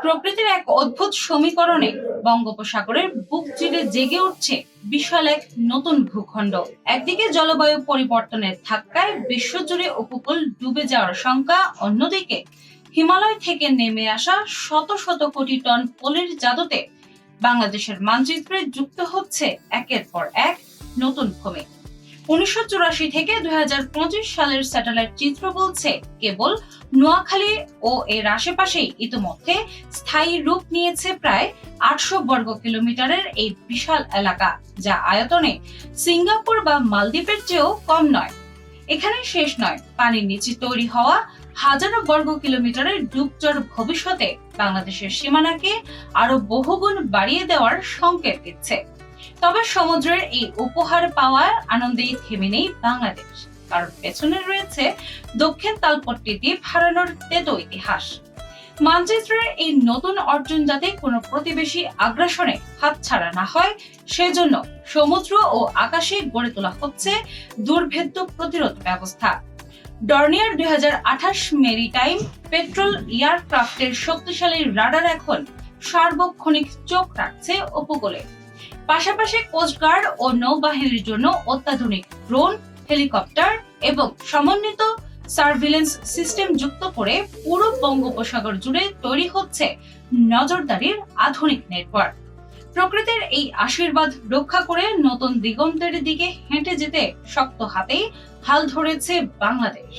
প্রকৃতির এক অদ্ভুত সমীকরণে বঙ্গোপসাগরের বুক চিরে জেগে উঠছে বিশাল এক নতুন ভূখণ্ড। একদিকে জলবায়ু পরিবর্তনের ধাক্কায় বিশ্বজুড়ে উপকূল ডুবে যাওয়ার শঙ্কা, অন্যদিকে হিমালয় থেকে নেমে আসা শত শত কোটি টন পলির জাদুতে বাংলাদেশের মানচিত্রে যুক্ত হচ্ছে একের পর এক নতুন ভূমি। ১৯৮৪ থেকে ২০২৫ সালের স্যাটেলাইট চিত্র বলছে কেবল নোয়াখালী ও এর আশেপাশেই ইতিমধ্যে স্থায়ী রূপ নিয়েছে প্রায় ৮০০ বর্গ কিলোমিটারের এই বিশাল এলাকা, যা আয়তনে সিঙ্গাপুর বা মালদ্বীপের চেয়েও কম নয়। এখানে শেষ নয়, পানির নিচে তৈরি হওয়া হাজারো বর্গ কিলোমিটারের ডুবচর ভবিষ্যতে বাংলাদেশের সীমানাকে আরো বহুগুণ বাড়িয়ে দেওয়ার সংকেত দিচ্ছে। তবে সমুদ্রের এই উপহার পাওয়ার আনন্দেই থেমে নেই বাংলাদেশ, কারণ পেছনে রয়েছে দক্ষিণ তালপট্টি দ্বীপ হারানোর তেতো ইতিহাস। মানচিত্রের এই নতুন অর্জন যাতে কোনো প্রতিবেশী আগ্রাসনে হাতছাড়া না হয়, সেজন্য সমুদ্র ও আকাশে গড়ে তোলা হচ্ছে দুর্ভেদ্য প্রতিরোধ ব্যবস্থা। ডর্নিয়ার ২০২৮ মেরিটাইম পেট্রোল এয়ারক্রাফটের শক্তিশালী রাডার এখন সার্বক্ষণিক চোখ রাখছে উপকূলে। পাশাপাশি কোস্টগার্ড ও নৌবাহিনীর জন্য অত্যাধুনিক ড্রোন, হেলিকপ্টার এবং সমন্বিত সার্ভিলেন্স সিস্টেম যুক্ত করে পুরো বঙ্গোপসাগর জুড়ে তৈরি হচ্ছে নজরদারির আধুনিক নেটওয়ার্ক। প্রকৃতির এই আশীর্বাদ রক্ষা করে নতুন দিগন্তের দিকে হেঁটে যেতে শক্ত হাতেই হাল ধরেছে বাংলাদেশ।